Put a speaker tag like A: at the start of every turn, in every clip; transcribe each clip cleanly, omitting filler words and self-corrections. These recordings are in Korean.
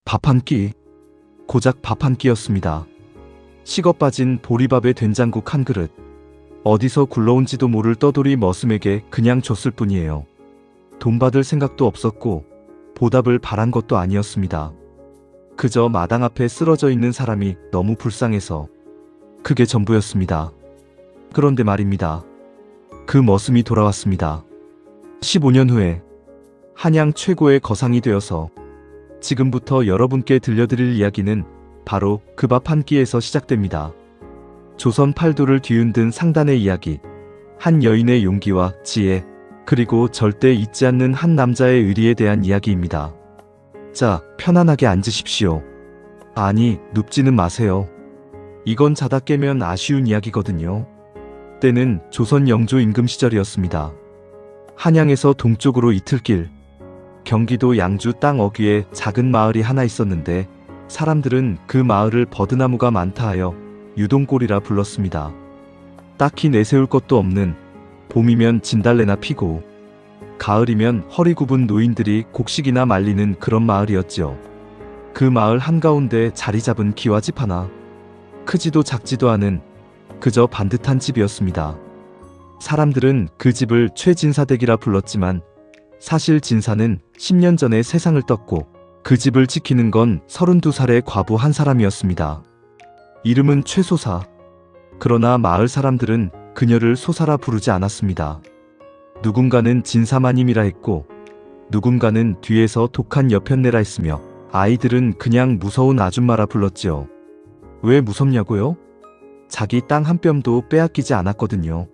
A: 밥 한 끼. 고작 밥 한 끼였습니다. 식어 빠진 보리밥에 된장국 한 그릇. 어디서 굴러온지도 모를 떠돌이 머슴에게 그냥 줬을 뿐이에요. 돈 받을 생각도 없었고 보답을 바란 것도 아니었습니다. 그저 마당 앞에 쓰러져 있는 사람이 너무 불쌍해서 그게 전부였습니다. 그런데 말입니다. 그 머슴이 돌아왔습니다. 15년 후에 한양 최고의 거상이 되어서 지금부터 여러분께 들려드릴 이야기는 바로 그 밥 한 끼에서 시작됩니다. 조선 팔도를 뒤흔든 상단의 이야기, 한 여인의 용기와 지혜, 그리고 절대 잊지 않는 한 남자의 의리에 대한 이야기입니다. 자, 편안하게 앉으십시오. 아니, 눕지는 마세요. 이건 자다 깨면 아쉬운 이야기거든요. 때는 조선 영조 임금 시절이었습니다. 한양에서 동쪽으로 이틀길, 경기도 양주 땅 어귀에 작은 마을이 하나 있었는데 사람들은 그 마을을 버드나무가 많다 하여 유동골이라 불렀습니다. 딱히 내세울 것도 없는, 봄이면 진달래나 피고 가을이면 허리 굽은 노인들이 곡식이나 말리는 그런 마을이었지요. 그 마을 한가운데 자리 잡은 기와집 하나, 크지도 작지도 않은 그저 반듯한 집이었습니다. 사람들은 그 집을 최진사댁이라 불렀지만 사실 진사는 10년 전에 세상을 떴고 그 집을 지키는 건 32살의 과부 한 사람이었습니다. 이름은 최소사. 그러나 마을 사람들은 그녀를 소사라 부르지 않았습니다. 누군가는 진사마님이라 했고 누군가는 뒤에서 독한 여편네라 했으며 아이들은 그냥 무서운 아줌마라 불렀지요. 왜 무섭냐고요? 자기 땅 한 뼘도 빼앗기지 않았거든요.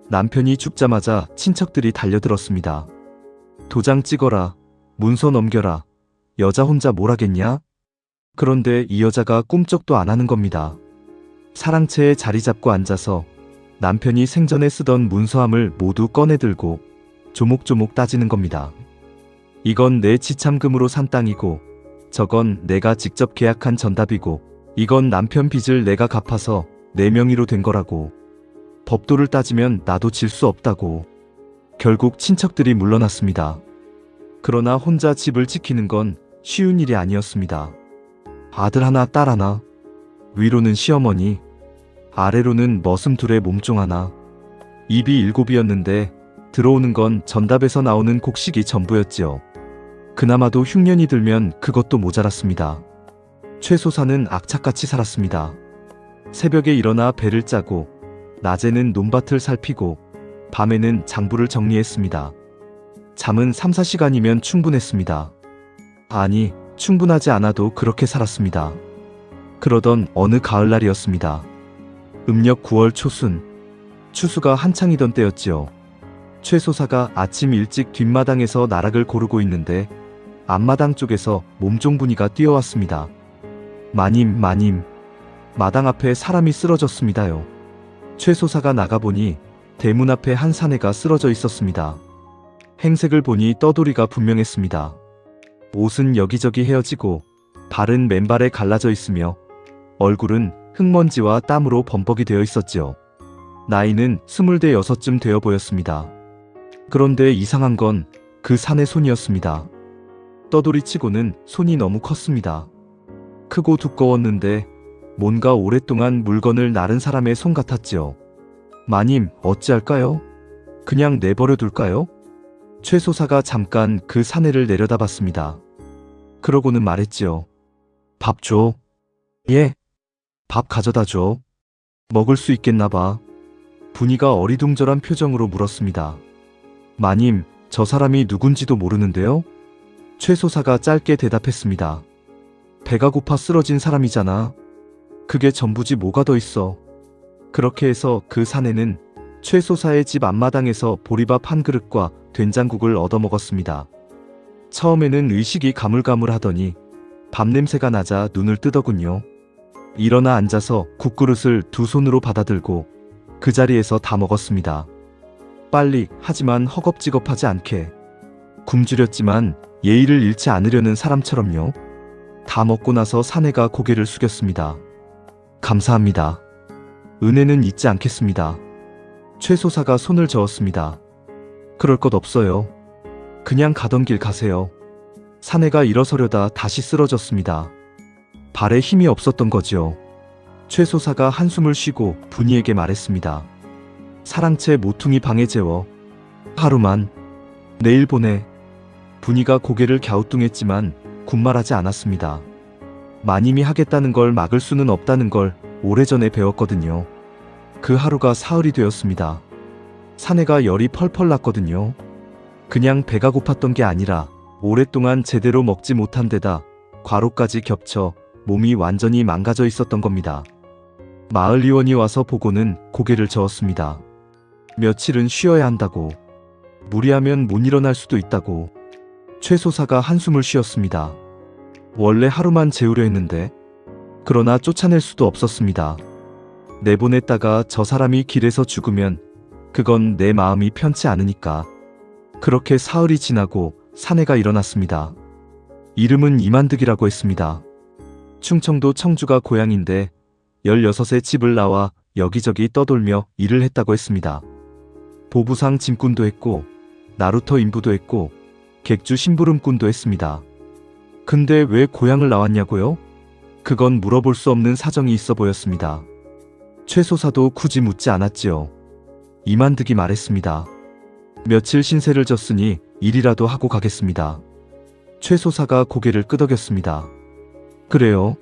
A: 남편이 죽자마자 친척들이 달려들었습니다. 도장 찍어라, 문서 넘겨라, 여자 혼자 뭘 하겠냐? 그런데 이 여자가 꿈쩍도 안 하는 겁니다. 사랑채에 자리 잡고 앉아서 남편이 생전에 쓰던 문서함을 모두 꺼내들고 조목조목 따지는 겁니다. 이건 내 지참금으로 산 땅이고 저건 내가 직접 계약한 전답이고 이건 남편 빚을 내가 갚아서 내 명의로 된 거라고. 법도를 따지면 나도 질 수 없다고. 결국 친척들이 물러났습니다. 그러나 혼자 집을 지키는 건 쉬운 일이 아니었습니다. 아들 하나 딸 하나, 위로는 시어머니, 아래로는 머슴 둘의 몸종 하나. 입이 7이었는데 들어오는 건 전답에서 나오는 곡식이 전부였지요. 그나마도 흉년이 들면 그것도 모자랐습니다. 최소사는 악착같이 살았습니다. 새벽에 일어나 배를 짜고 낮에는 논밭을 살피고 밤에는 장부를 정리했습니다. 잠은 3-4시간이면 충분했습니다. 아니, 충분하지 않아도 그렇게 살았습니다. 그러던 어느 가을날이었습니다. 음력 9월 초순, 추수가 한창이던 때였지요. 최소사가 아침 일찍 뒷마당에서 나락을 고르고 있는데 앞마당 쪽에서 몸종분이가 뛰어왔습니다. 마님, 마님, 마당 앞에 사람이 쓰러졌습니다요. 최소사가 나가보니 대문 앞에 한 사내가 쓰러져 있었습니다. 행색을 보니 떠돌이가 분명했습니다. 옷은 여기저기 헤어지고 발은 맨발에 갈라져 있으며 얼굴은 흙먼지와 땀으로 범벅이 되어 있었지요. 나이는 26쯤 되어 보였습니다. 그런데 이상한 건 그 사내 손이었습니다. 떠돌이치고는 손이 너무 컸습니다. 크고 두꺼웠는데 뭔가 오랫동안 물건을 나른 사람의 손 같았지요. 마님, 어찌할까요? 그냥 내버려 둘까요? 최소사가 잠깐 그 사내를 내려다봤습니다. 그러고는 말했지요. 밥 줘. 예. 밥 가져다 줘. 먹을 수 있겠나 봐. 분이가 어리둥절한 표정으로 물었습니다. 마님, 저 사람이 누군지도 모르는데요? 최소사가 짧게 대답했습니다. 배가 고파 쓰러진 사람이잖아. 그게 전부지 뭐가 더 있어. 그렇게 해서 그 사내는 최소사의 집 앞마당에서 보리밥 한 그릇과 된장국을 얻어먹었습니다. 처음에는 의식이 가물가물하더니 밥냄새가 나자 눈을 뜨더군요. 일어나 앉아서 국그릇을 두 손으로 받아들고 그 자리에서 다 먹었습니다. 빨리, 하지만 허겁지겁하지 않게. 굶주렸지만 예의를 잃지 않으려는 사람처럼요. 다 먹고 나서 사내가 고개를 숙였습니다. 감사합니다. 은혜는 잊지 않겠습니다. 최소사가 손을 저었습니다. 그럴 것 없어요. 그냥 가던 길 가세요. 사내가 일어서려다 다시 쓰러졌습니다. 발에 힘이 없었던 거지요. 최 소사가 한숨을 쉬고 분이에게 말했습니다. 사랑채 모퉁이 방에 재워. 하루만. 내일 보내. 분이가 고개를 갸우뚱했지만 군말하지 않았습니다. 마님이 하겠다는 걸 막을 수는 없다는 걸 오래전에 배웠거든요. 그 하루가 사흘이 되었습니다. 사내가 열이 펄펄 났거든요. 그냥 배가 고팠던 게 아니라 오랫동안 제대로 먹지 못한 데다 과로까지 겹쳐 몸이 완전히 망가져 있었던 겁니다. 마을 의원이 와서 보고는 고개를 저었습니다. 며칠은 쉬어야 한다고. 무리하면 못 일어날 수도 있다고. 최 소사가 한숨을 쉬었습니다. 원래 하루만 재우려 했는데 그러나 쫓아낼 수도 없었습니다. 내보냈다가 저 사람이 길에서 죽으면 그건 내 마음이 편치 않으니까. 그렇게 사흘이 지나고 사내가 일어났습니다. 이름은 이만득이라고 했습니다. 충청도 청주가 고향인데 16에 집을 나와 여기저기 떠돌며 일을 했다고 했습니다. 보부상 짐꾼도 했고 나루터 인부도 했고 객주 심부름꾼도 했습니다. 근데 왜 고향을 나왔냐고요? 그건 물어볼 수 없는 사정이 있어 보였습니다. 최 소사도 굳이 묻지 않았지요. 이만득이 말했습니다. 며칠 신세를 졌으니 일이라도 하고 가겠습니다. 최 소사가 고개를 끄덕였습니다. 그래요.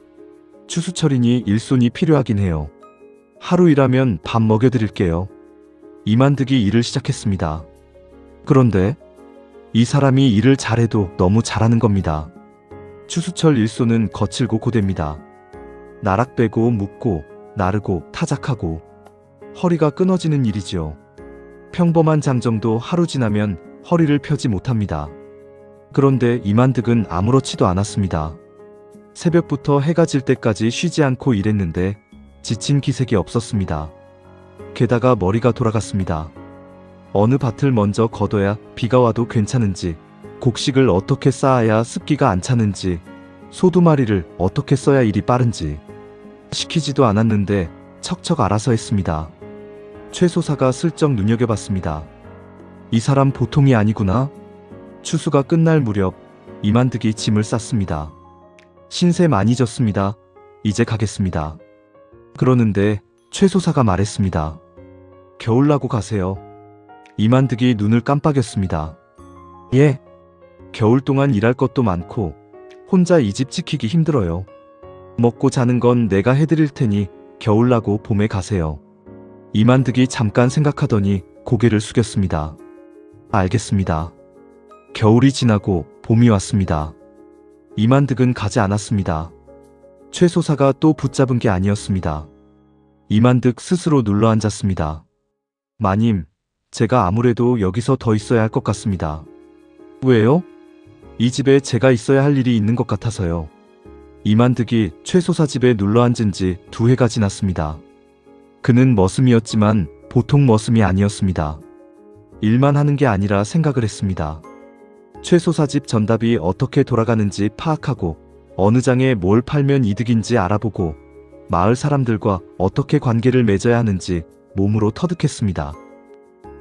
A: 추수철이니 일손이 필요하긴 해요. 하루 일하면 밥 먹여드릴게요. 이만득이 일을 시작했습니다. 그런데 이 사람이 일을 잘해도 너무 잘하는 겁니다. 추수철 일손은 거칠고 고됩니다. 나락 빼고 묶고 나르고 타작하고 허리가 끊어지는 일이지요. 평범한 장정도 하루 지나면 허리를 펴지 못합니다. 그런데 이만득은 아무렇지도 않았습니다. 새벽부터 해가 질 때까지 쉬지 않고 일했는데 지친 기색이 없었습니다. 게다가 머리가 돌아갔습니다. 어느 밭을 먼저 걷어야 비가 와도 괜찮은지, 곡식을 어떻게 쌓아야 습기가 안 차는지, 소 2마리를 어떻게 써야 일이 빠른지 시키지도 않았는데 척척 알아서 했습니다. 최 소사가 슬쩍 눈여겨봤습니다. 이 사람 보통이 아니구나. 추수가 끝날 무렵 이만득이 짐을 쌌습니다. 신세 많이 졌습니다. 이제 가겠습니다. 그러는데 최 소사가 말했습니다. 겨울 나고 가세요. 이만득이 눈을 깜빡였습니다. 예. 겨울 동안 일할 것도 많고 혼자 이 집 지키기 힘들어요. 먹고 자는 건 내가 해드릴 테니 겨울 나고 봄에 가세요. 이만득이 잠깐 생각하더니 고개를 숙였습니다. 알겠습니다. 겨울이 지나고 봄이 왔습니다. 이만득은 가지 않았습니다. 최 소사가 또 붙잡은 게 아니었습니다. 이만득 스스로 눌러앉았습니다. 마님, 제가 아무래도 여기서 더 있어야 할 것 같습니다. 왜요? 이 집에 제가 있어야 할 일이 있는 것 같아서요. 이만득이 최 소사 집에 눌러앉은 지 2해가 지났습니다. 그는 머슴이었지만 보통 머슴이 아니었습니다. 일만 하는 게 아니라 생각을 했습니다. 최 소사 집 전답이 어떻게 돌아가는지 파악하고 어느 장에 뭘 팔면 이득인지 알아보고 마을 사람들과 어떻게 관계를 맺어야 하는지 몸으로 터득했습니다.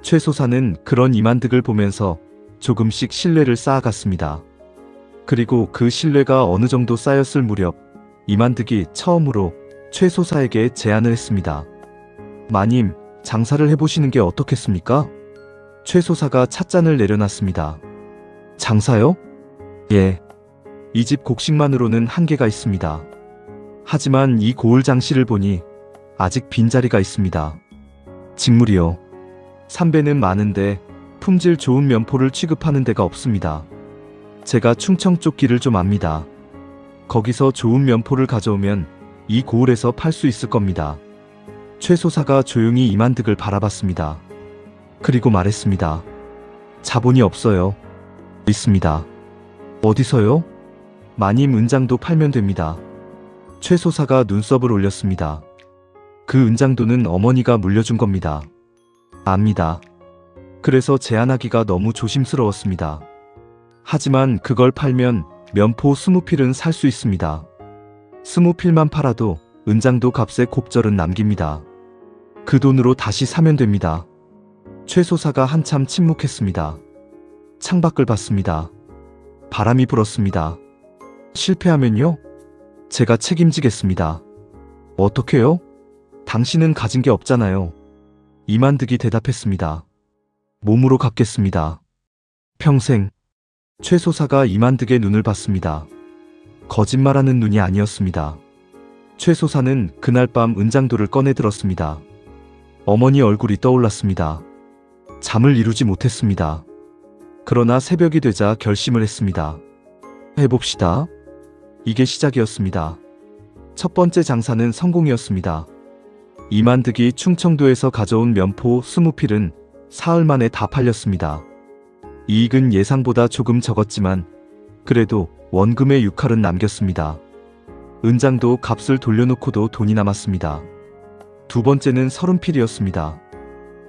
A: 최 소사는 그런 이만득을 보면서 조금씩 신뢰를 쌓아갔습니다. 그리고 그 신뢰가 어느 정도 쌓였을 무렵 이만득이 처음으로 최 소사에게 제안을 했습니다. 마님, 장사를 해보시는 게 어떻겠습니까? 최 소사가 찻잔을 내려놨습니다. 장사요? 예. 이 집 곡식만으로는 한계가 있습니다. 하지만 이 고을 장씨를 보니 아직 빈자리가 있습니다. 직물이요. 삼배는 많은데 품질 좋은 면포를 취급하는 데가 없습니다. 제가 충청 쪽 길을 좀 압니다. 거기서 좋은 면포를 가져오면 이 고을에서 팔 수 있을 겁니다. 최 소사가 조용히 이만득을 바라봤습니다. 그리고 말했습니다. 자본이 없어요. 있습니다. 어디서요? 마님 은장도 팔면 됩니다. 최 소사가 눈썹을 올렸습니다. 그 은장도는 어머니가 물려준 겁니다. 압니다. 그래서 제안하기가 너무 조심스러웠습니다. 하지만 그걸 팔면 면포 20필은 살 수 있습니다. 20필만 팔아도 은장도 값에 곱절은 남깁니다. 그 돈으로 다시 사면 됩니다. 최 소사가 한참 침묵했습니다. 창밖을 봤습니다. 바람이 불었습니다. 실패하면요? 제가 책임지겠습니다. 어떻게요? 당신은 가진 게 없잖아요. 이만득이 대답했습니다. 몸으로 갚겠습니다. 평생. 최소사가 이만득의 눈을 봤습니다. 거짓말하는 눈이 아니었습니다. 최소사는 그날 밤 은장도를 꺼내 들었습니다. 어머니 얼굴이 떠올랐습니다. 잠을 이루지 못했습니다. 그러나 새벽이 되자 결심을 했습니다. 해봅시다. 이게 시작이었습니다. 첫 번째 장사는 성공이었습니다. 이만득이 충청도에서 가져온 면포 20필은 사흘 만에 다 팔렸습니다. 이익은 예상보다 조금 적었지만 그래도 원금의 6할은 남겼습니다. 은장도 값을 돌려놓고도 돈이 남았습니다. 두 번째는 30필이었습니다.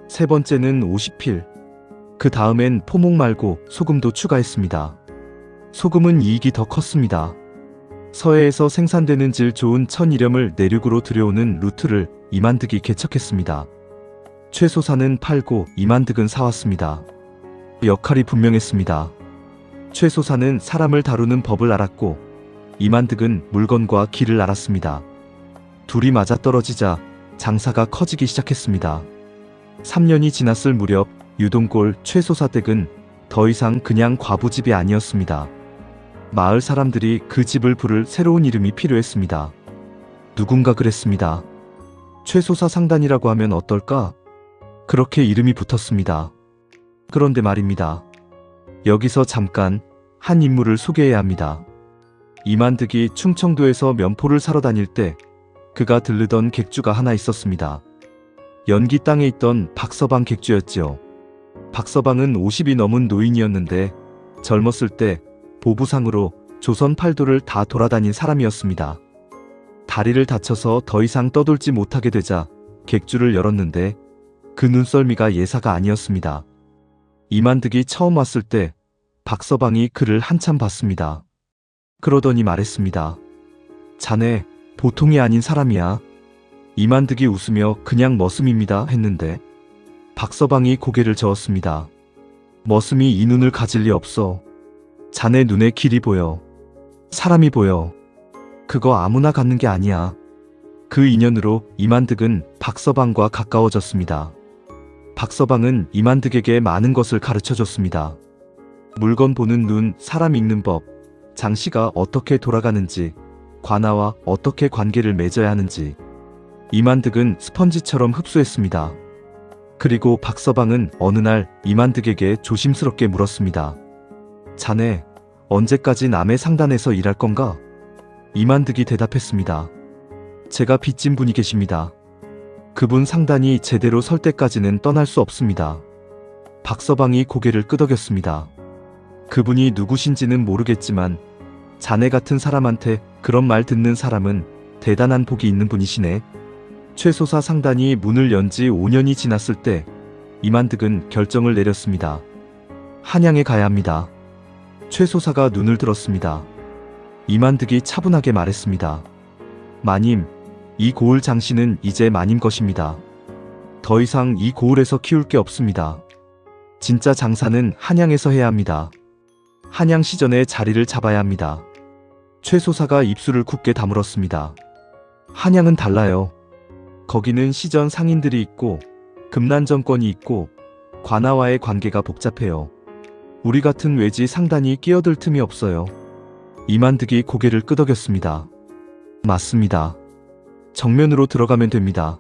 A: 세 번째는 50필. 그 다음엔 포목 말고 소금도 추가했습니다. 소금은 이익이 더 컸습니다. 서해에서 생산되는 질 좋은 천일염을 내륙으로 들여오는 루트를 이만득이 개척했습니다. 최소사는 팔고 이만득은 사왔습니다. 역할이 분명했습니다. 최소사는 사람을 다루는 법을 알았고 이만득은 물건과 길을 알았습니다. 둘이 맞아떨어지자 장사가 커지기 시작했습니다. 3년이 지났을 무렵 유동골 최소사 댁은 더 이상 그냥 과부집이 아니었습니다. 마을 사람들이 그 집을 부를 새로운 이름이 필요했습니다. 누군가 그랬습니다. 최소사 상단이라고 하면 어떨까? 그렇게 이름이 붙었습니다. 그런데 말입니다. 여기서 잠깐 한 인물을 소개해야 합니다. 이만득이 충청도에서 면포를 사러 다닐 때 그가 들르던 객주가 하나 있었습니다. 연기 땅에 있던 박서방 객주였지요. 박서방은 50이 넘은 노인이었는데 젊었을 때 보부상으로 조선 팔도를 다 돌아다닌 사람이었습니다. 다리를 다쳐서 더 이상 떠돌지 못하게 되자 객주를 열었는데 그 눈썰미가 예사가 아니었습니다. 이만득이 처음 왔을 때 박서방이 그를 한참 봤습니다. 그러더니 말했습니다. 자네 보통이 아닌 사람이야. 이만득이 웃으며 그냥 머슴입니다 했는데 박서방이 고개를 저었습니다. 머슴이 이 눈을 가질 리 없어. 자네 눈에 길이 보여. 사람이 보여. 그거 아무나 갖는 게 아니야. 그 인연으로 이만득은 박서방과 가까워졌습니다. 박서방은 이만득에게 많은 것을 가르쳐줬습니다. 물건 보는 눈, 사람 읽는 법, 장시가 어떻게 돌아가는지, 관아와 어떻게 관계를 맺어야 하는지 이만득은 스펀지처럼 흡수했습니다. 그리고 박서방은 어느 날 이만득에게 조심스럽게 물었습니다. 자네 언제까지 남의 상단에서 일할 건가? 이만득이 대답했습니다. 제가 빚진 분이 계십니다. 그분 상단이 제대로 설 때까지는 떠날 수 없습니다. 박서방이 고개를 끄덕였습니다. 그분이 누구신지는 모르겠지만 자네 같은 사람한테 그런 말 듣는 사람은 대단한 복이 있는 분이시네. 최소사 상단이 문을 연 지 5년이 지났을 때 이만득은 결정을 내렸습니다. 한양에 가야 합니다. 최소사가 눈을 들었습니다. 이만득이 차분하게 말했습니다. 마님, 이 고을 장씨는 이제 마님 것입니다. 더 이상 이 고을에서 키울 게 없습니다. 진짜 장사는 한양에서 해야 합니다. 한양 시전에 자리를 잡아야 합니다. 최소사가 입술을 굳게 다물었습니다. 한양은 달라요. 거기는 시전 상인들이 있고 금난 정권이 있고 관아와의 관계가 복잡해요. 우리 같은 외지 상단이 끼어들 틈이 없어요. 이만득이 고개를 끄덕였습니다. 맞습니다. 정면으로 들어가면 됩니다.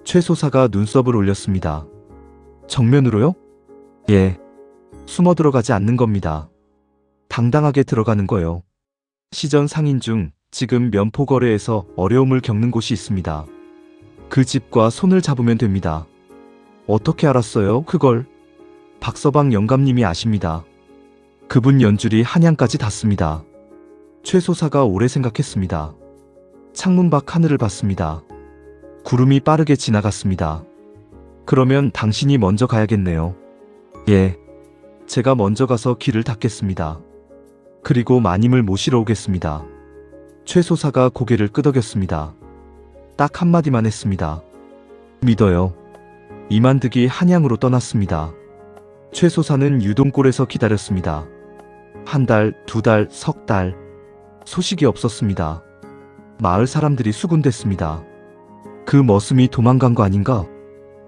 A: 최소사가 눈썹을 올렸습니다. 정면으로요? 예. 숨어 들어가지 않는 겁니다. 당당하게 들어가는 거요. 시전 상인 중 지금 면포거래에서 어려움을 겪는 곳이 있습니다. 그 집과 손을 잡으면 됩니다. 어떻게 알았어요, 그걸? 박서방 영감님이 아십니다. 그분 연줄이 한양까지 닿습니다. 최소사가 오래 생각했습니다. 창문 밖 하늘을 봤습니다. 구름이 빠르게 지나갔습니다. 그러면 당신이 먼저 가야겠네요. 예. 제가 먼저 가서 길을 닦겠습니다. 그리고 마님을 모시러 오겠습니다. 최소사가 고개를 끄덕였습니다. 딱 한마디만 했습니다. 믿어요. 이만득이 한양으로 떠났습니다. 최소사는 유동골에서 기다렸습니다. 한 달, 두 달, 석 달. 소식이 없었습니다. 마을 사람들이 수군댔습니다. 그 머슴이 도망간 거 아닌가?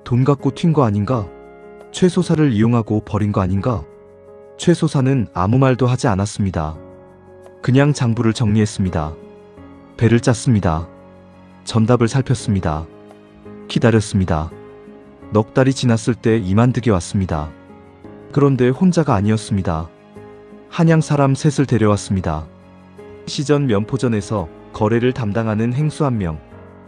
A: 돈 갖고 튄 거 아닌가? 최소사를 이용하고 버린 거 아닌가? 최소사는 아무 말도 하지 않았습니다. 그냥 장부를 정리했습니다. 배를 짰습니다. 전답을 살폈습니다. 기다렸습니다. 넉 달이 지났을 때 이만득이 왔습니다. 그런데 혼자가 아니었습니다. 한양 사람 셋을 데려왔습니다. 시전 면포전에서 거래를 담당하는 행수 1명,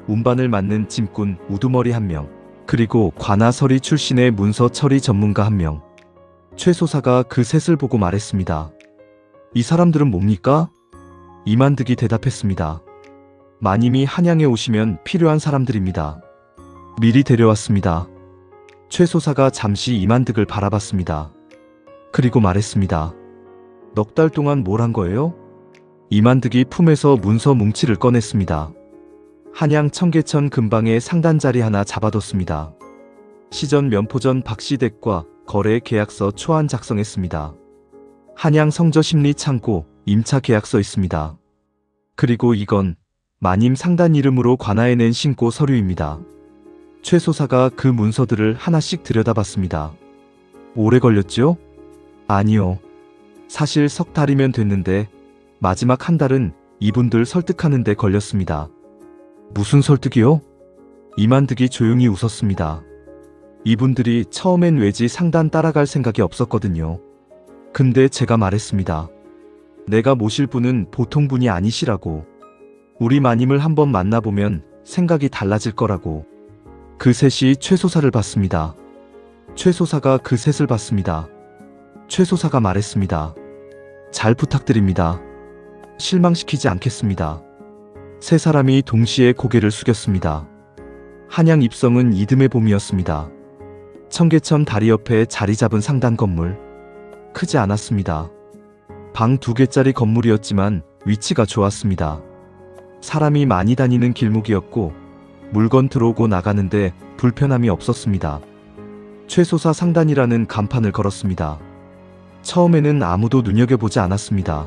A: 운반을 맡는 짐꾼 우두머리 1명, 그리고 관아서리 출신의 문서 처리 전문가 1명. 최소사가 그 셋을 보고 말했습니다. 이 사람들은 뭡니까? 이만득이 대답했습니다. 마님이 한양에 오시면 필요한 사람들입니다. 미리 데려왔습니다. 최소사가 잠시 이만득을 바라봤습니다. 그리고 말했습니다. 넉 달 동안 뭘 한 거예요? 이만득이 품에서 문서 뭉치를 꺼냈습니다. 한양 청계천 근방에 상단자리 하나 잡아뒀습니다. 시전 면포전 박시댁과 거래 계약서 초안 작성했습니다. 한양 성저 심리 창고 임차 계약서 있습니다. 그리고 이건 마님 상단 이름으로 관하에 낸 신고 서류입니다. 최소사가 그 문서들을 하나씩 들여다봤습니다. 오래 걸렸죠? 아니요. 사실 석 달이면 됐는데 마지막 한 달은 이분들 설득하는 데 걸렸습니다. 무슨 설득이요? 이만득이 조용히 웃었습니다. 이분들이 처음엔 외지 상단 따라갈 생각이 없었거든요. 근데 제가 말했습니다. 내가 모실 분은 보통 분이 아니시라고. 우리 마님을 한번 만나보면 생각이 달라질 거라고. 그 셋이 최소사를 봤습니다. 최소사가 그 셋을 봤습니다. 최소사가 말했습니다. 잘 부탁드립니다. 실망시키지 않겠습니다. 세 사람이 동시에 고개를 숙였습니다. 한양 입성은 이듬해 봄이었습니다. 청계천 다리 옆에 자리 잡은 상단 건물. 크지 않았습니다. 방 2개짜리 건물이었지만 위치가 좋았습니다. 사람이 많이 다니는 길목이었고 물건 들어오고 나가는데 불편함이 없었습니다. 최소사 상단이라는 간판을 걸었습니다. 처음에는 아무도 눈여겨보지 않았습니다.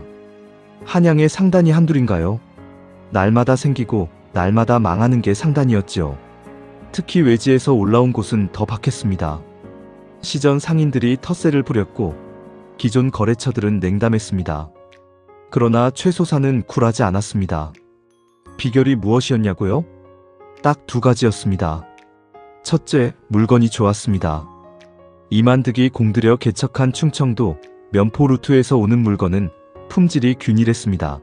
A: 한양에 상단이 한둘인가요? 날마다 생기고 날마다 망하는 게 상단이었지요. 특히 외지에서 올라온 곳은 더 박했습니다. 시전 상인들이 텃세를 부렸고 기존 거래처들은 냉담했습니다. 그러나 최소사는 굴하지 않았습니다. 비결이 무엇이었냐고요? 딱 2가지였습니다. 첫째, 물건이 좋았습니다. 이만득이 공들여 개척한 충청도 면포 루트에서 오는 물건은 품질이 균일했습니다.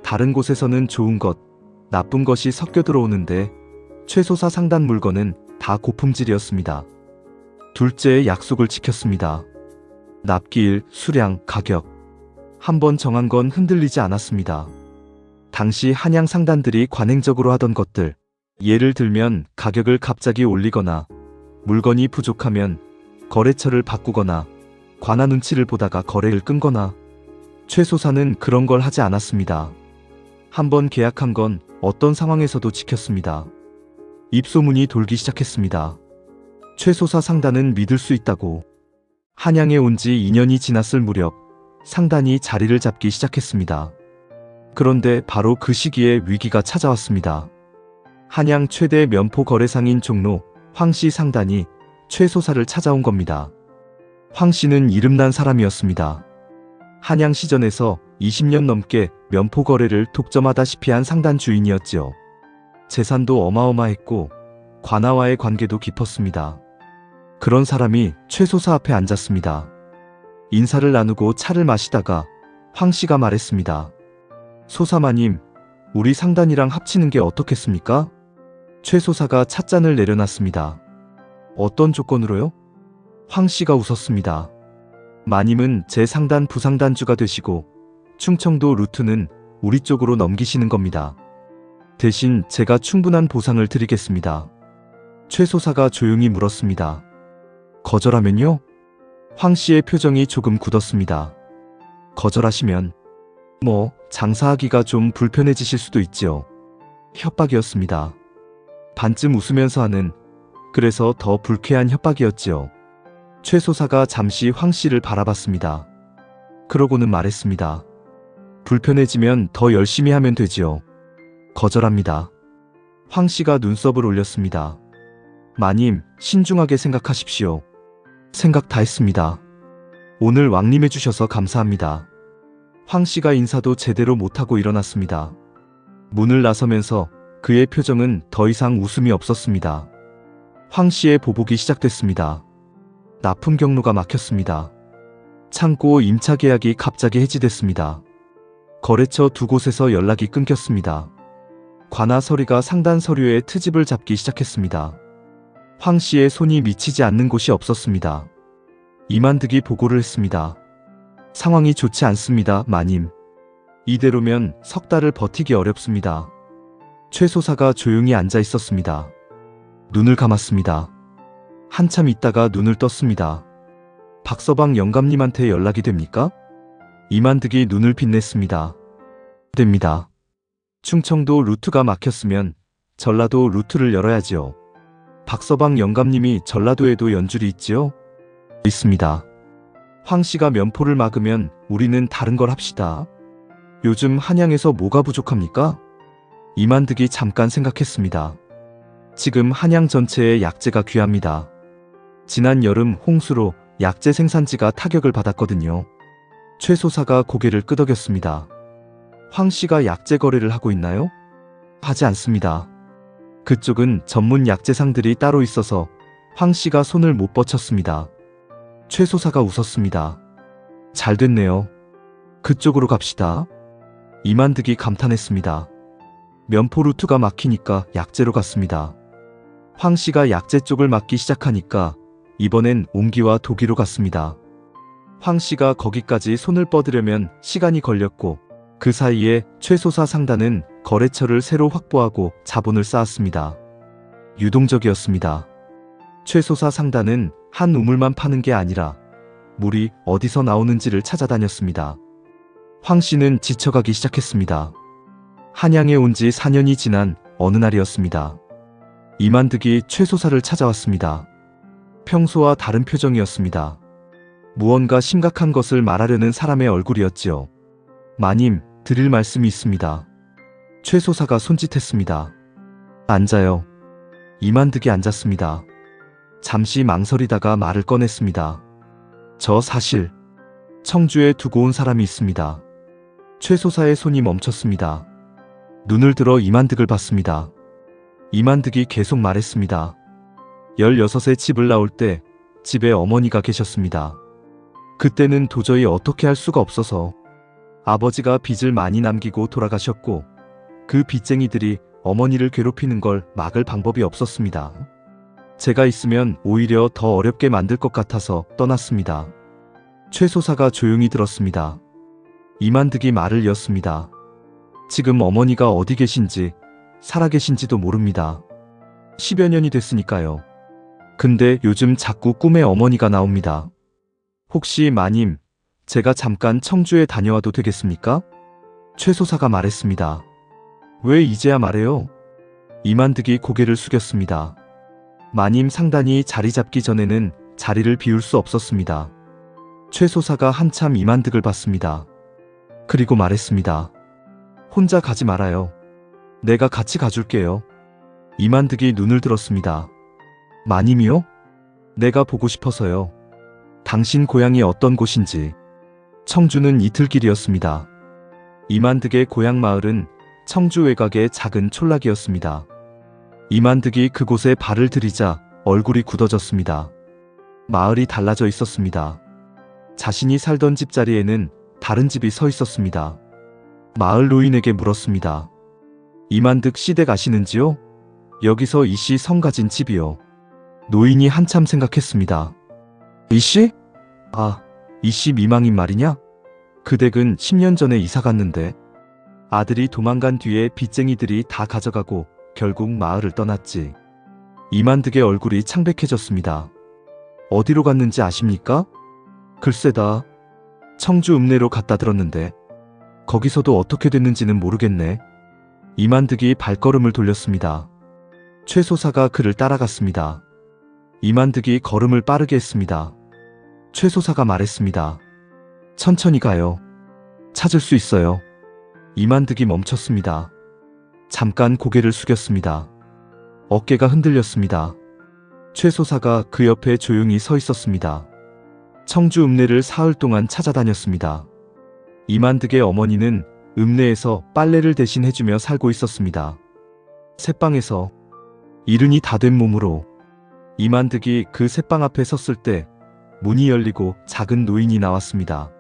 A: 다른 곳에서는 좋은 것, 나쁜 것이 섞여 들어오는데 최소사 상단 물건은 다 고품질이었습니다. 둘째, 약속을 지켰습니다. 납기일, 수량, 가격. 한번 정한 건 흔들리지 않았습니다. 당시 한양 상단들이 관행적으로 하던 것들, 예를 들면 가격을 갑자기 올리거나 물건이 부족하면 거래처를 바꾸거나 관아 눈치를 보다가 거래를 끊거나. 최소사는 그런 걸 하지 않았습니다. 한번 계약한 건 어떤 상황에서도 지켰습니다. 입소문이 돌기 시작했습니다. 최소사 상단은 믿을 수 있다고. 한양에 온 지 2년이 지났을 무렵 상단이 자리를 잡기 시작했습니다. 그런데 바로 그 시기에 위기가 찾아왔습니다. 한양 최대 면포 거래상인 종로 황씨 상단이 최소사를 찾아온 겁니다. 황씨는 이름난 사람이었습니다. 한양 시전에서 20년 넘게 면포 거래를 독점하다시피 한 상단 주인이었지요. 재산도 어마어마했고 관아와의 관계도 깊었습니다. 그런 사람이 최소사 앞에 앉았습니다. 인사를 나누고 차를 마시다가 황씨가 말했습니다. 소사마님, 우리 상단이랑 합치는 게 어떻겠습니까? 최소사가 찻잔을 내려놨습니다. 어떤 조건으로요? 황씨가 웃었습니다. 마님은 제 상단 부상단주가 되시고 충청도 루트는 우리 쪽으로 넘기시는 겁니다. 대신 제가 충분한 보상을 드리겠습니다. 최소사가 조용히 물었습니다. 거절하면요? 황씨의 표정이 조금 굳었습니다. 거절하시면 장사하기가 좀 불편해지실 수도 있지요. 협박이었습니다. 반쯤 웃으면서 하는, 그래서 더 불쾌한 협박이었지요. 최소사가 잠시 황씨를 바라봤습니다. 그러고는 말했습니다. 불편해지면 더 열심히 하면 되지요. 거절합니다. 황 씨가 눈썹을 올렸습니다. 마님, 신중하게 생각하십시오. 생각 다 했습니다. 오늘 왕림해 주셔서 감사합니다. 황 씨가 인사도 제대로 못하고 일어났습니다. 문을 나서면서 그의 표정은 더 이상 웃음이 없었습니다. 황 씨의 보복이 시작됐습니다. 납품 경로가 막혔습니다. 창고 임차 계약이 갑자기 해지됐습니다. 거래처 두 곳에서 연락이 끊겼습니다. 관하 서리가 상단 서류에 트집을 잡기 시작했습니다. 황 씨의 손이 미치지 않는 곳이 없었습니다. 이만득이 보고를 했습니다. 상황이 좋지 않습니다, 마님. 이대로면 석 달을 버티기 어렵습니다. 최 소사가 조용히 앉아 있었습니다. 눈을 감았습니다. 한참 있다가 눈을 떴습니다. 박서방 영감님한테 연락이 됩니까? 이만득이 눈을 빛냈습니다. 됩니다. 충청도 루트가 막혔으면 전라도 루트를 열어야지요. 박서방 영감님이 전라도에도 연줄이 있지요? 있습니다. 황 씨가 면포를 막으면 우리는 다른 걸 합시다. 요즘 한양에서 뭐가 부족합니까? 이만득이 잠깐 생각했습니다. 지금 한양 전체에 약재가 귀합니다. 지난 여름 홍수로 약재 생산지가 타격을 받았거든요. 최 소사가 고개를 끄덕였습니다. 황 씨가 약재 거래를 하고 있나요? 하지 않습니다. 그쪽은 전문 약재상들이 따로 있어서 황 씨가 손을 못 뻗쳤습니다. 최 소사가 웃었습니다. 잘 됐네요. 그쪽으로 갑시다. 이만득이 감탄했습니다. 면포 루트가 막히니까 약재로 갔습니다. 황 씨가 약재 쪽을 막기 시작하니까 이번엔 옹기와 도기로 갔습니다. 황 씨가 거기까지 손을 뻗으려면 시간이 걸렸고 그 사이에 최 소사 상단은 거래처를 새로 확보하고 자본을 쌓았습니다. 유동적이었습니다. 최 소사 상단은 한 우물만 파는 게 아니라 물이 어디서 나오는지를 찾아다녔습니다. 황 씨는 지쳐가기 시작했습니다. 한양에 온 지 4년이 지난 어느 날이었습니다. 이만득이 최 소사를 찾아왔습니다. 평소와 다른 표정이었습니다. 무언가 심각한 것을 말하려는 사람의 얼굴이었지요. 마님, 드릴 말씀이 있습니다. 최 소사가 손짓했습니다. 앉아요. 이만득이 앉았습니다. 잠시 망설이다가 말을 꺼냈습니다. 저 사실 청주에 두고 온 사람이 있습니다. 최 소사의 손이 멈췄습니다. 눈을 들어 이만득을 봤습니다. 이만득이 계속 말했습니다. 16에 집을 나올 때 집에 어머니가 계셨습니다. 그때는 도저히 어떻게 할 수가 없어서 아버지가 빚을 많이 남기고 돌아가셨고 그 빚쟁이들이 어머니를 괴롭히는 걸 막을 방법이 없었습니다. 제가 있으면 오히려 더 어렵게 만들 것 같아서 떠났습니다. 최 소사가 조용히 들었습니다. 이만득이 말을 이었습니다. 지금 어머니가 어디 계신지 살아계신지도 모릅니다. 10여 년이 됐으니까요. 근데 요즘 자꾸 꿈에 어머니가 나옵니다. 혹시 마님, 제가 잠깐 청주에 다녀와도 되겠습니까? 최 소사가 말했습니다. 왜 이제야 말해요? 이만득이 고개를 숙였습니다. 마님 상단이 자리 잡기 전에는 자리를 비울 수 없었습니다. 최 소사가 한참 이만득을 봤습니다. 그리고 말했습니다. 혼자 가지 말아요. 내가 같이 가줄게요. 이만득이 눈을 들었습니다. 마님이요? 내가 보고 싶어서요. 당신 고향이 어떤 곳인지. 청주는 이틀길이었습니다. 이만득의 고향 마을은 청주 외곽의 작은 촌락이었습니다. 이만득이 그곳에 발을 들이자 얼굴이 굳어졌습니다. 마을이 달라져 있었습니다. 자신이 살던 집자리에는 다른 집이 서 있었습니다. 마을 노인에게 물었습니다. 이만득 시댁 아시는지요? 여기서 이씨 성 가진 집이요. 노인이 한참 생각했습니다. 이씨? 아, 이씨 미망인 말이냐? 그 댁은 10년 전에 이사 갔는데 아들이 도망간 뒤에 빚쟁이들이 다 가져가고 결국 마을을 떠났지. 이만득의 얼굴이 창백해졌습니다. 어디로 갔는지 아십니까? 글쎄다. 청주 읍내로 갖다 들었는데 거기서도 어떻게 됐는지는 모르겠네. 이만득이 발걸음을 돌렸습니다. 최 소사가 그를 따라갔습니다. 이만득이 걸음을 빠르게 했습니다. 최 소사가 말했습니다. 천천히 가요. 찾을 수 있어요. 이만득이 멈췄습니다. 잠깐 고개를 숙였습니다. 어깨가 흔들렸습니다. 최소사가 그 옆에 조용히 서 있었습니다. 청주 읍내를 사흘 동안 찾아다녔습니다. 이만득의 어머니는 읍내에서 빨래를 대신 해주며 살고 있었습니다. 새방에서 이른이 다 된 몸으로 이만득이 그 새방 앞에 섰을 때 문이 열리고 작은 노인이 나왔습니다.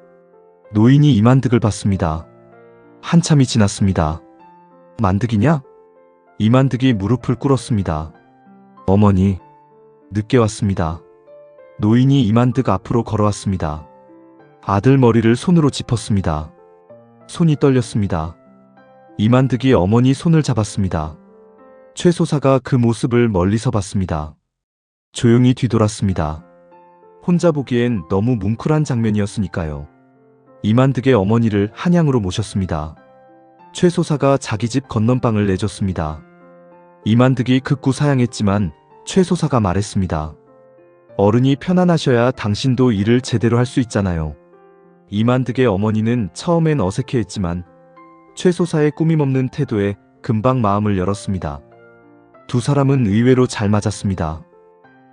A: 노인이 이만득을 봤습니다. 한참이 지났습니다. 만득이냐? 이만득이 무릎을 꿇었습니다. 어머니, 늦게 왔습니다. 노인이 이만득 앞으로 걸어왔습니다. 아들 머리를 손으로 짚었습니다. 손이 떨렸습니다. 이만득이 어머니 손을 잡았습니다. 최소사가 그 모습을 멀리서 봤습니다. 조용히 뒤돌았습니다. 혼자 보기엔 너무 뭉클한 장면이었으니까요. 이만득의 어머니를 한양으로 모셨습니다. 최소사가 자기 집 건넌방을 내줬습니다. 이만득이 극구 사양했지만 최소사가 말했습니다. 어른이 편안하셔야 당신도 일을 제대로 할 수 있잖아요. 이만득의 어머니는 처음엔 어색해했지만 최소사의 꾸밈없는 태도에 금방 마음을 열었습니다. 두 사람은 의외로 잘 맞았습니다.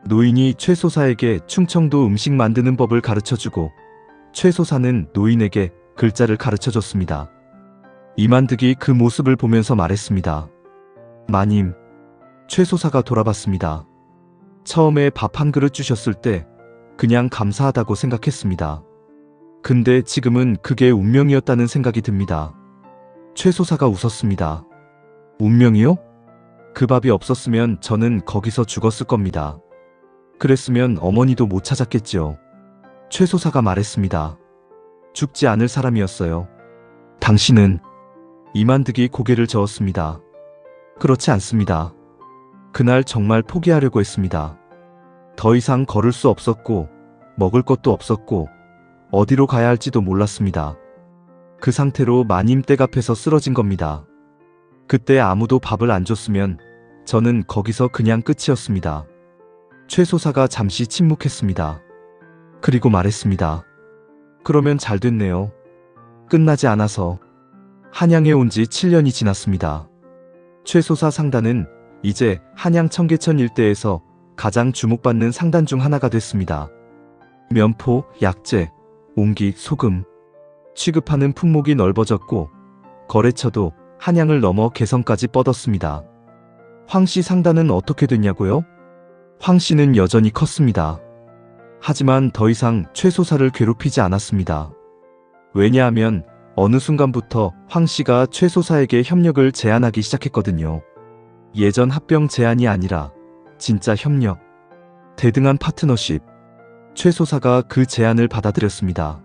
A: 노인이 최소사에게 충청도 음식 만드는 법을 가르쳐주고 최소사는 노인에게 글자를 가르쳐줬습니다. 이만득이 그 모습을 보면서 말했습니다. 마님. 최소사가 돌아봤습니다. 처음에 밥 한 그릇 주셨을 때 그냥 감사하다고 생각했습니다. 근데 지금은 그게 운명이었다는 생각이 듭니다. 최소사가 웃었습니다. 운명이요? 그 밥이 없었으면 저는 거기서 죽었을 겁니다. 그랬으면 어머니도 못 찾았겠지요. 최소사가 말했습니다. 죽지 않을 사람이었어요. 당신은? 이만득이 고개를 저었습니다. 그렇지 않습니다. 그날 정말 포기하려고 했습니다. 더 이상 걸을 수 없었고 먹을 것도 없었고 어디로 가야 할지도 몰랐습니다. 그 상태로 마님 댁 앞에서 쓰러진 겁니다. 그때 아무도 밥을 안 줬으면 저는 거기서 그냥 끝이었습니다. 최소사가 잠시 침묵했습니다. 그리고 말했습니다. 그러면 잘 됐네요. 끝나지 않아서. 한양에 온 지 7년이 지났습니다. 최소사 상단은 이제 한양 청계천 일대에서 가장 주목받는 상단 중 하나가 됐습니다. 면포, 약재, 옹기, 소금 취급하는 품목이 넓어졌고 거래처도 한양을 넘어 개성까지 뻗었습니다. 황씨 상단은 어떻게 됐냐고요? 황씨는 여전히 컸습니다. 하지만 더 이상 최소사를 괴롭히지 않았습니다. 왜냐하면 어느 순간부터 황씨가 최소사에게 협력을 제안하기 시작했거든요. 예전 합병 제안이 아니라 진짜 협력, 대등한 파트너십. 최소사가 그 제안을 받아들였습니다.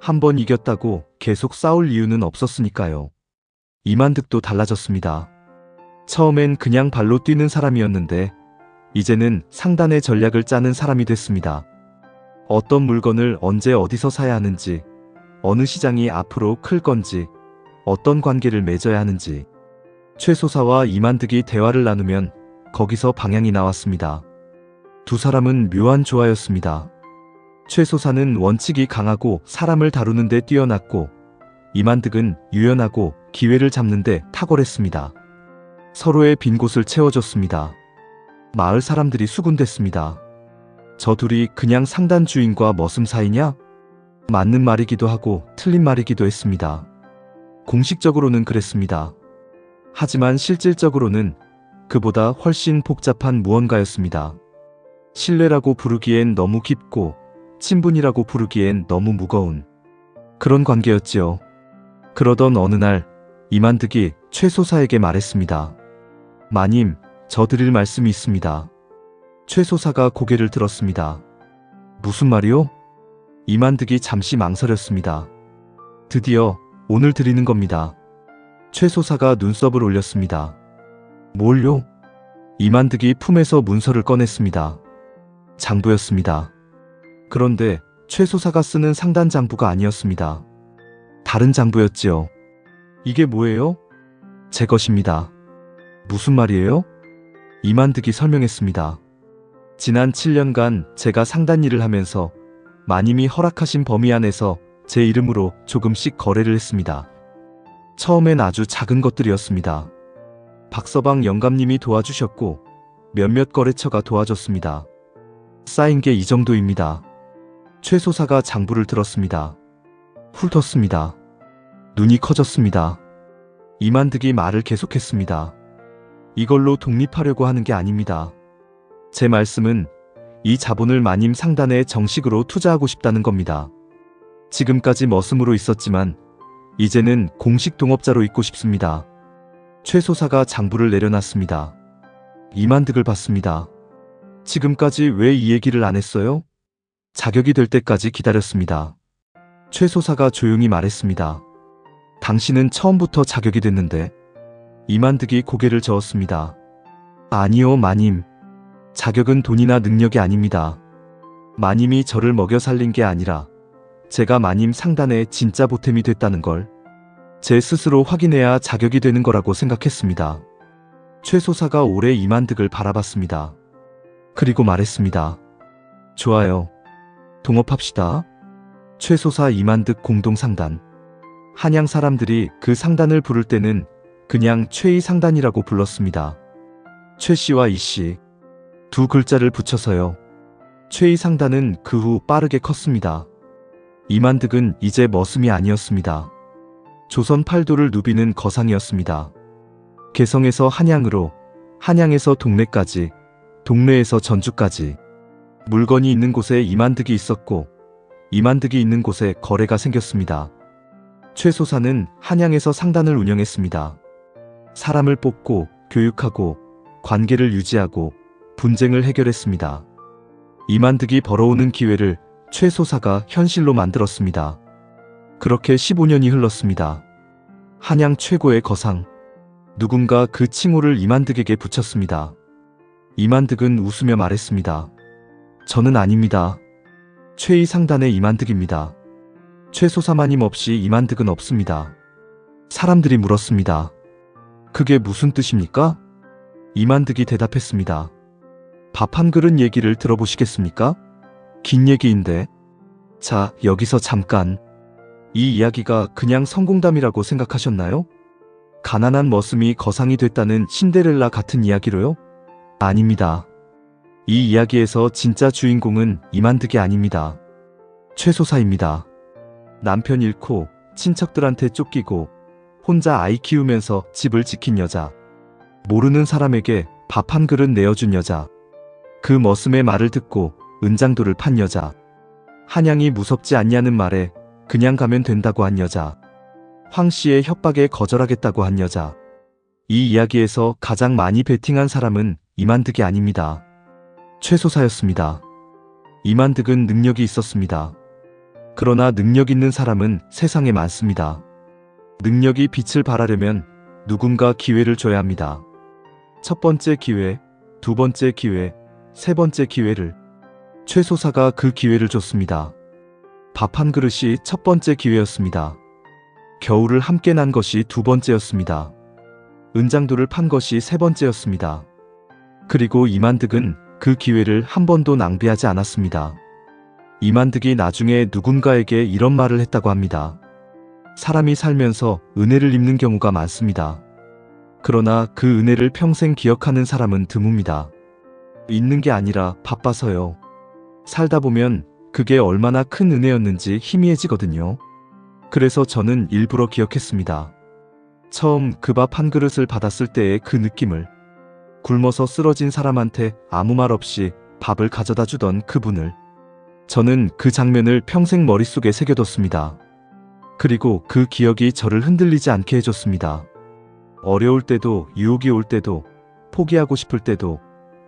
A: 한번 이겼다고 계속 싸울 이유는 없었으니까요. 이만득도 달라졌습니다. 처음엔 그냥 발로 뛰는 사람이었는데 이제는 상단의 전략을 짜는 사람이 됐습니다. 어떤 물건을 언제 어디서 사야 하는지, 어느 시장이 앞으로 클 건지, 어떤 관계를 맺어야 하는지. 최소사와 이만득이 대화를 나누면 거기서 방향이 나왔습니다. 두 사람은 묘한 조화였습니다. 최소사는 원칙이 강하고 사람을 다루는 데 뛰어났고 이만득은 유연하고 기회를 잡는 데 탁월했습니다. 서로의 빈 곳을 채워줬습니다. 마을 사람들이 수군댔습니다. 저 둘이 그냥 상단 주인과 머슴 사이냐? 맞는 말이기도 하고 틀린 말이기도 했습니다. 공식적으로는 그랬습니다. 하지만 실질적으로는 그보다 훨씬 복잡한 무언가였습니다. 신뢰라고 부르기엔 너무 깊고 친분이라고 부르기엔 너무 무거운 그런 관계였지요. 그러던 어느 날 이만득이 최소사에게 말했습니다. 마님, 저 드릴 말씀이 있습니다. 최소사가 고개를 들었습니다. 무슨 말이요? 이만득이 잠시 망설였습니다. 드디어 오늘 드리는 겁니다. 최소사가 눈썹을 올렸습니다. 뭘요? 이만득이 품에서 문서를 꺼냈습니다. 장부였습니다. 그런데 최소사가 쓰는 상단 장부가 아니었습니다. 다른 장부였지요. 이게 뭐예요? 제 것입니다. 무슨 말이에요? 이만득이 설명했습니다. 지난 7년간 제가 상단 일을 하면서 마님이 허락하신 범위 안에서 제 이름으로 조금씩 거래를 했습니다. 처음엔 아주 작은 것들이었습니다. 박서방 영감님이 도와주셨고 몇몇 거래처가 도와줬습니다. 쌓인 게 이 정도입니다. 최 소사가 장부를 들었습니다. 훑었습니다. 눈이 커졌습니다. 이만득이 말을 계속했습니다. 이걸로 독립하려고 하는 게 아닙니다. 제 말씀은 이 자본을 마님 상단에 정식으로 투자하고 싶다는 겁니다. 지금까지 머슴으로 있었지만 이제는 공식 동업자로 있고 싶습니다. 최 소사가 장부를 내려놨습니다. 이만득을 봤습니다. 지금까지 왜 이 얘기를 안 했어요? 자격이 될 때까지 기다렸습니다. 최 소사가 조용히 말했습니다. 당신은 처음부터 자격이 됐는데. 이만득이 고개를 저었습니다. 아니요, 마님. 자격은 돈이나 능력이 아닙니다. 마님이 저를 먹여 살린 게 아니라 제가 마님 상단의 진짜 보탬이 됐다는 걸 제 스스로 확인해야 자격이 되는 거라고 생각했습니다. 최 소사가 오래 이만득을 바라봤습니다. 그리고 말했습니다. 좋아요. 동업합시다. 최 소사 이만득 공동상단. 한양 사람들이 그 상단을 부를 때는 그냥 최이 상단이라고 불렀습니다. 최 씨와 이 씨. 두 글자를 붙여서요. 최이 상단은 그 후 빠르게 컸습니다. 이만득은 이제 머슴이 아니었습니다. 조선 팔도를 누비는 거상이었습니다. 개성에서 한양으로, 한양에서 동래까지, 동래에서 전주까지. 물건이 있는 곳에 이만득이 있었고 이만득이 있는 곳에 거래가 생겼습니다. 최 소사는 한양에서 상단을 운영했습니다. 사람을 뽑고 교육하고 관계를 유지하고 분쟁을 해결했습니다. 이만득이 벌어오는 기회를 최 소사가 현실로 만들었습니다. 그렇게 15년이 흘렀습니다. 한양 최고의 거상. 누군가 그 칭호를 이만득에게 붙였습니다. 이만득은 웃으며 말했습니다. 저는 아닙니다. 최이 상단의 이만득입니다. 최 소사마님 없이 이만득은 없습니다. 사람들이 물었습니다. 그게 무슨 뜻입니까? 이만득이 대답했습니다. 밥 한 그릇 얘기를 들어보시겠습니까? 긴 얘기인데. 자, 여기서 잠깐. 이 이야기가 그냥 성공담이라고 생각하셨나요? 가난한 머슴이 거상이 됐다는 신데렐라 같은 이야기로요? 아닙니다. 이 이야기에서 진짜 주인공은 이만득이 아닙니다. 최 소사입니다. 남편 잃고 친척들한테 쫓기고 혼자 아이 키우면서 집을 지킨 여자. 모르는 사람에게 밥 한 그릇 내어준 여자. 그 머슴의 말을 듣고 은장도를 판 여자. 한양이 무섭지 않냐는 말에 그냥 가면 된다고 한 여자. 황 씨의 협박에 거절하겠다고 한 여자. 이 이야기에서 가장 많이 베팅한 사람은 이만득이 아닙니다. 최 소사였습니다. 이만득은 능력이 있었습니다. 그러나 능력 있는 사람은 세상에 많습니다. 능력이 빛을 발하려면 누군가 기회를 줘야 합니다. 첫 번째 기회, 두 번째 기회, 세 번째 기회를. 최 소사가 그 기회를 줬습니다. 밥 한 그릇이 첫 번째 기회였습니다. 겨울을 함께 난 것이 두 번째였습니다. 은장도를 판 것이 세 번째였습니다. 그리고 이만득은 그 기회를 한 번도 낭비하지 않았습니다. 이만득이 나중에 누군가에게 이런 말을 했다고 합니다. 사람이 살면서 은혜를 입는 경우가 많습니다. 그러나 그 은혜를 평생 기억하는 사람은 드뭅니다. 있는 게 아니라 바빠서요. 살다 보면 그게 얼마나 큰 은혜였는지 희미해지거든요. 그래서 저는 일부러 기억했습니다. 처음 그 밥 한 그릇을 받았을 때의 그 느낌을. 굶어서 쓰러진 사람한테 아무 말 없이 밥을 가져다 주던 그분을. 저는 그 장면을 평생 머릿속에 새겨뒀습니다. 그리고 그 기억이 저를 흔들리지 않게 해줬습니다. 어려울 때도, 유혹이 올 때도, 포기하고 싶을 때도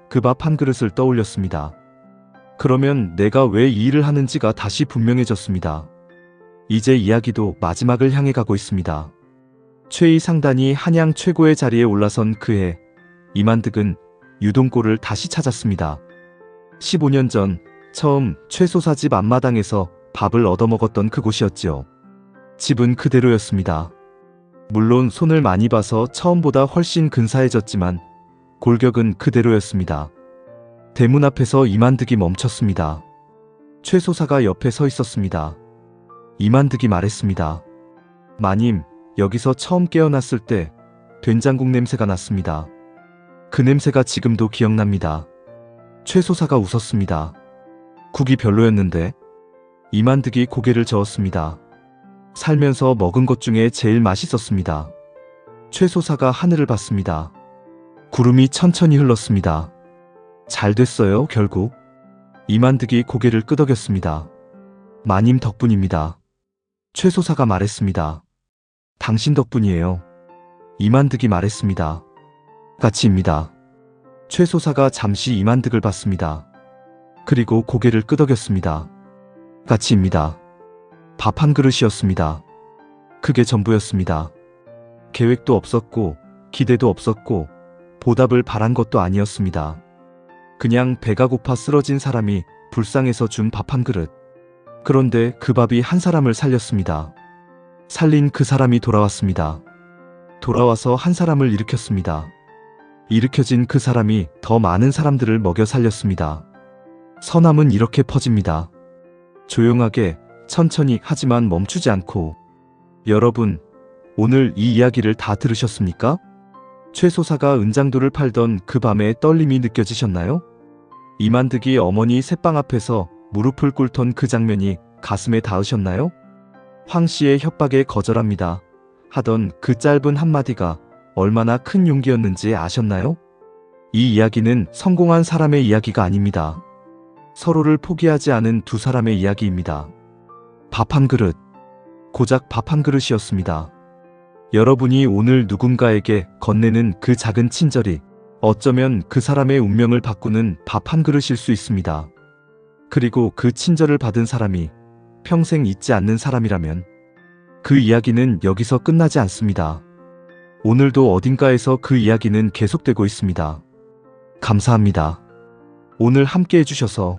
A: 그 밥 한 그릇을 떠올렸습니다. 그러면 내가 왜 이 일을 하는지가 다시 분명해졌습니다. 이제 이야기도 마지막을 향해 가고 있습니다. 최이 상단이 한양 최고의 자리에 올라선 그해, 이만득은 유동골을 다시 찾았습니다. 15년 전 처음 최 소사 집 앞마당에서 밥을 얻어먹었던 그곳이었지요. 집은 그대로였습니다. 물론 손을 많이 봐서 처음보다 훨씬 근사해졌지만 골격은 그대로였습니다. 대문 앞에서 이만득이 멈췄습니다. 최 소사가 옆에 서 있었습니다. 이만득이 말했습니다. 마님, 여기서 처음 깨어났을 때 된장국 냄새가 났습니다. 그 냄새가 지금도 기억납니다. 최소사가 웃었습니다. 국이 별로였는데? 이만득이 고개를 저었습니다. 살면서 먹은 것 중에 제일 맛있었습니다. 최소사가 하늘을 봤습니다. 구름이 천천히 흘렀습니다. 잘 됐어요, 결국. 이만득이 고개를 끄덕였습니다. 마님 덕분입니다. 최소사가 말했습니다. 당신 덕분이에요. 이만득이 말했습니다. 같이입니다. 최소사가 잠시 이만득을 봤습니다. 그리고 고개를 끄덕였습니다. 같이입니다. 밥 한 그릇이었습니다. 그게 전부였습니다. 계획도 없었고 기대도 없었고 보답을 바란 것도 아니었습니다. 그냥 배가 고파 쓰러진 사람이 불쌍해서 준 밥 한 그릇. 그런데 그 밥이 한 사람을 살렸습니다. 살린 그 사람이 돌아왔습니다. 돌아와서 한 사람을 일으켰습니다. 일으켜진 그 사람이 더 많은 사람들을 먹여 살렸습니다. 선함은 이렇게 퍼집니다. 조용하게, 천천히 하지만 멈추지 않고. 여러분, 오늘 이 이야기를 다 들으셨습니까? 최소사가 은장도를 팔던 그 밤에 떨림이 느껴지셨나요? 이만득이 어머니 새빵 앞에서 무릎을 꿇던 그 장면이 가슴에 닿으셨나요? 황 씨의 협박에 거절합니다 하던 그 짧은 한마디가 얼마나 큰 용기였는지 아셨나요? 이 이야기는 성공한 사람의 이야기가 아닙니다. 서로를 포기하지 않은 두 사람의 이야기입니다. 밥 한 그릇, 고작 밥 한 그릇이었습니다. 여러분이 오늘 누군가에게 건네는 그 작은 친절이 어쩌면 그 사람의 운명을 바꾸는 밥 한 그릇일 수 있습니다. 그리고 그 친절을 받은 사람이 평생 잊지 않는 사람이라면 그 이야기는 여기서 끝나지 않습니다. 오늘도 어딘가에서 그 이야기는 계속되고 있습니다. 감사합니다. 오늘 함께 해주셔서